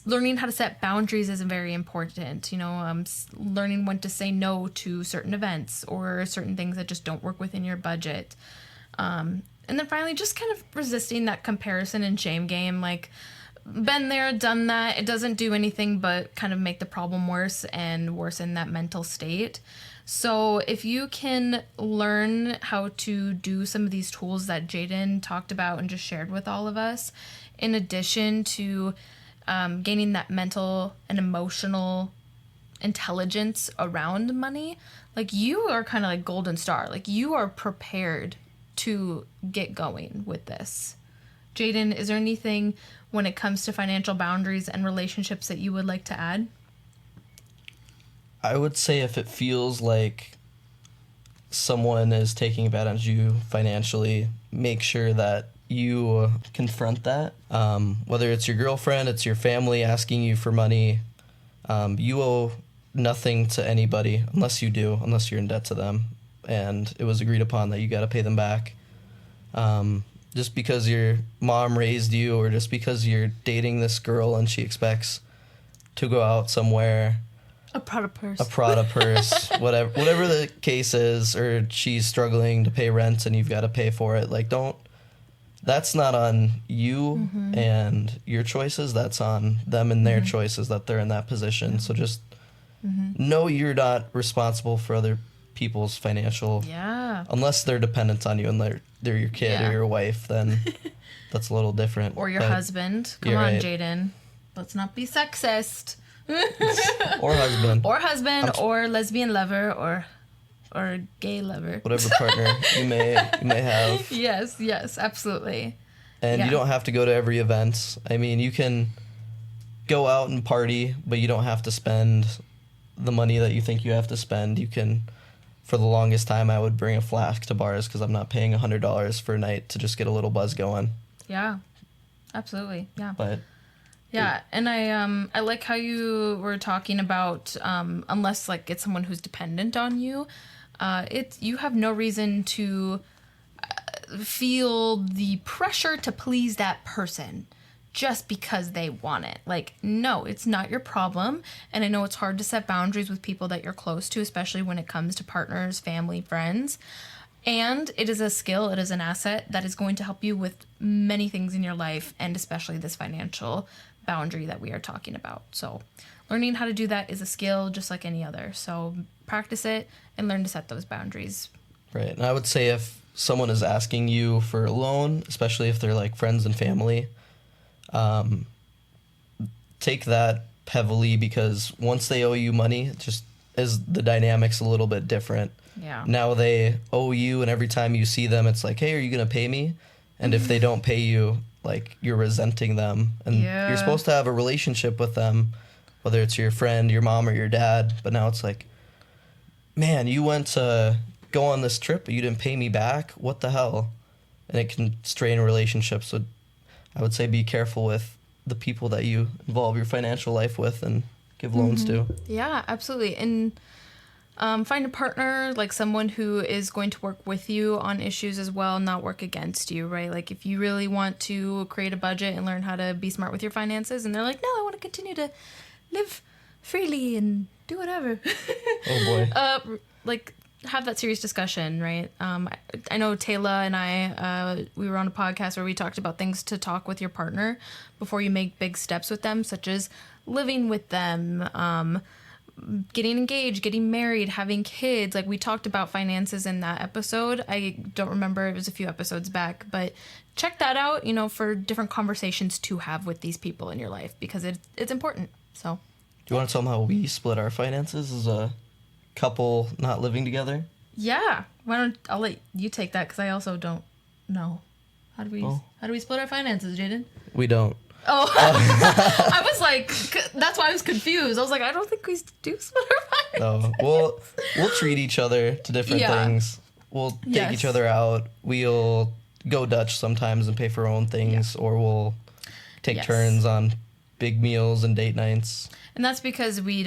Learning how to set boundaries is very important. Learning when to say no to certain events or certain things that just don't work within your budget. And then finally, just kind of resisting that comparison and shame game. Like, been there, done that. It doesn't do anything but kind of make the problem worse and worsen that mental state. So if you can learn how to do some of these tools that Jaden talked about and just shared with all of us, in addition to gaining that mental and emotional intelligence around money, like you are kind of like golden star. Like you are prepared to get going with this. Jaden, is there anything when it comes to financial boundaries and relationships that you would like to add? I would say if it feels like someone is taking advantage of you financially, make sure that you confront that. Whether it's your girlfriend, it's your family asking you for money, you owe nothing to anybody unless you're in debt to them. And it was agreed upon that you got to pay them back. Just because your mom raised you, or just because you're dating this girl and she expects to go out somewhere, a Prada purse, whatever the case is, or she's struggling to pay rent and you've got to pay for it. Like, that's not on you and your choices. That's on them and their choices that they're in that position. So just know you're not responsible for other people's financial, unless they're dependent on you and they're your kid or your wife, then that's a little different. Or your husband. Come on, right. Jaden. Let's not be sexist. Or husband. Or lesbian lover, or gay lover. Whatever partner you may have. Yes, absolutely. And you don't have to go to every event. I mean, you can go out and party, but you don't have to spend the money that you think you have to spend. You can, for the longest time, I would bring a flask to bars because I'm not paying $100 for a night to just get a little buzz going. Yeah, absolutely. Yeah. But yeah, and I like how you were talking about unless like it's someone who's dependent on you, you have no reason to feel the pressure to please that person just because they want it. Like, no, it's not your problem. And I know it's hard to set boundaries with people that you're close to, especially when it comes to partners, family, friends. And it is a skill, it is an asset that is going to help you with many things in your life, and especially this financial boundary that we are talking about. So learning how to do that is a skill just like any other. So practice it and learn to set those boundaries. Right. And I would say if someone is asking you for a loan, especially if they're like friends and family, take that heavily, because once they owe you money, it just is the dynamics a little bit different. Yeah. Now they owe you, and every time you see them, it's like, hey, are you going to pay me? And if they don't pay you, like, you're resenting them. And you're supposed to have a relationship with them, whether it's your friend, your mom, or your dad. But now it's like, man, you went to go on this trip, but you didn't pay me back? What the hell? And it can strain a relationship. So I would say be careful with the people that you involve your financial life with and give loans to. Yeah, absolutely. And find a partner, like someone who is going to work with you on issues as well, not work against you, right? Like if you really want to create a budget and learn how to be smart with your finances, and they're like, no, I want to continue to live freely and do whatever. Oh boy. Like have that serious discussion, right? I know Taylor and I, we were on a podcast where we talked about things to talk with your partner before you make big steps with them, such as living with them, getting engaged, getting married, having kids. Like, we talked about finances in that episode. I don't remember, it was a few episodes back, but check that out, you know, for different conversations to have with these people in your life, because it's important. So, do you want to tell them how we split our finances as a couple not living together? Yeah. I'll let you take that, because I also don't know. How do we split our finances, Jaden? We don't. Oh, I was like, that's why I was confused. I was like, I don't think we do split our finances. No, we'll treat each other to different things. We'll take each other out. We'll go Dutch sometimes and pay for our own things, or we'll take turns on big meals and date nights. And that's because we're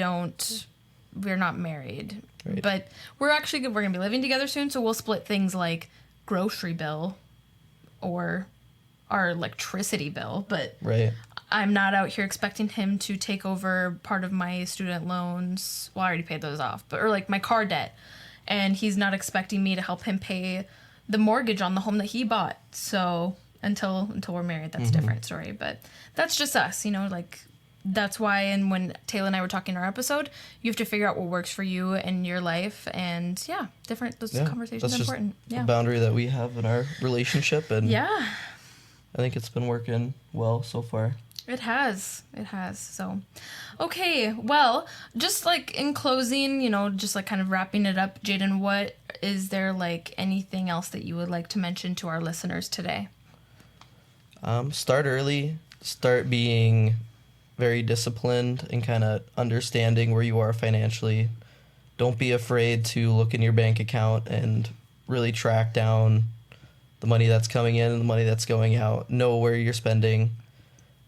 not married. Right. But we're going to be living together soon, so we'll split things like grocery bill or our electricity bill, but I'm not out here expecting him to take over part of my student loans. Well, I already paid those off, or like my car debt, and he's not expecting me to help him pay the mortgage on the home that he bought. So until we're married, that's a different story. But that's just us, you know, like, that's why. And when Taylor and I were talking in our episode, you have to figure out what works for you in your life, and those conversations are important. The boundary that we have in our relationship, and I think it's been working well so far. It has. So, okay. Well, just like in closing, you know, just like kind of wrapping it up, Jaden, what is there like anything else that you would like to mention to our listeners today? Start early. Start being very disciplined and kind of understanding where you are financially. Don't be afraid to look in your bank account and really track down the money that's coming in and the money that's going out. Know where you're spending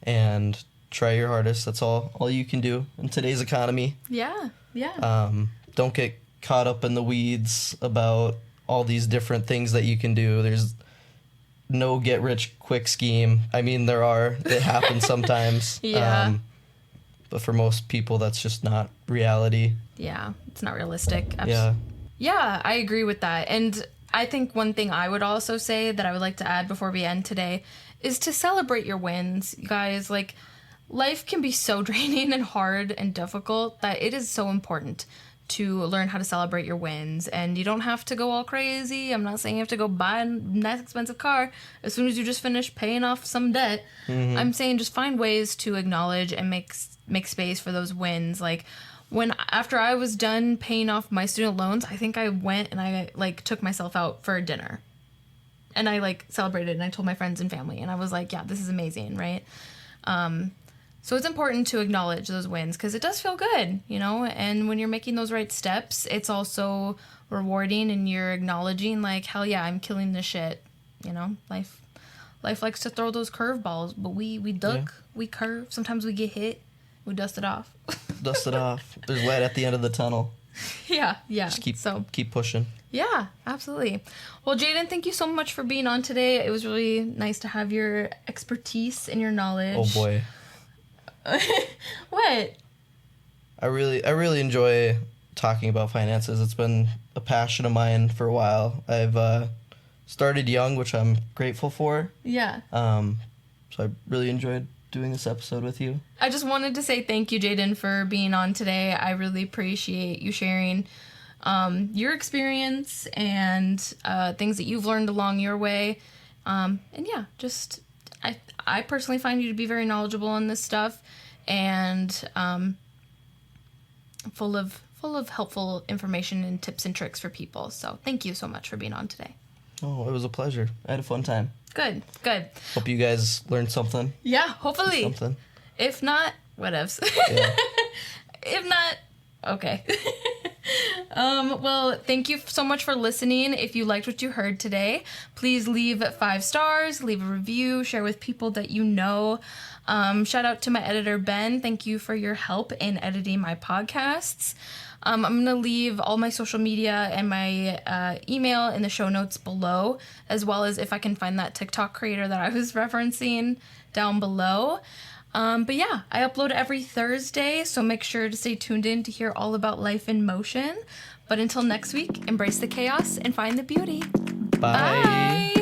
and try your hardest. That's all you can do in today's economy. Yeah. Don't get caught up in the weeds about all these different things that you can do. There's no get rich quick scheme. I mean, it happens sometimes. But for most people, that's just not reality. Yeah, it's not realistic. Yeah, I agree with that. And I think one thing I would also say that I would like to add before we end today is to celebrate your wins. You guys, like, life can be so draining and hard and difficult that it is so important to learn how to celebrate your wins. And you don't have to go all crazy. I'm not saying you have to go buy a nice expensive car as soon as you just finish paying off some debt. I'm saying just find ways to acknowledge and make space for those wins. Like, after I was done paying off my student loans, I think I went and I like took myself out for a dinner, and I like celebrated, and I told my friends and family, and I was like, yeah, this is amazing, right? So it's important to acknowledge those wins, because it does feel good, you know, and when you're making those right steps, it's also rewarding, and you're acknowledging like, hell yeah, I'm killing this shit, you know. Life likes to throw those curveballs, but we duck, we curve, sometimes we get hit, we dust it off. Dust it off. There's light at the end of the tunnel. Yeah. Just keep pushing. Yeah, absolutely. Well, Jaden, thank you so much for being on today. It was really nice to have your expertise and your knowledge. Oh boy. What? I really enjoy talking about finances. It's been a passion of mine for a while. I've started young, which I'm grateful for. Yeah. So I really enjoyed doing this episode with you. I just wanted to say thank you, Jaden, for being on today. I really appreciate you sharing your experience and things that you've learned along your way. And yeah, just I personally find you to be very knowledgeable on this stuff, and full of helpful information and tips and tricks for people. So thank you so much for being on today. Oh, it was a pleasure. I had a fun time. Good. Hope you guys learned something. Yeah, hopefully. Something. If not, whatevs. Yeah. If not, okay. Well, thank you so much for listening. If you liked what you heard today, please leave 5 stars, leave a review, share with people that you know. Shout out to my editor, Ben. Thank you for your help in editing my podcasts. I'm going to leave all my social media and my email in the show notes below, as well as if I can find that TikTok creator that I was referencing down below. But yeah, I upload every Thursday, so make sure to stay tuned in to hear all about Life in Motion. But until next week, embrace the chaos and find the beauty. Bye.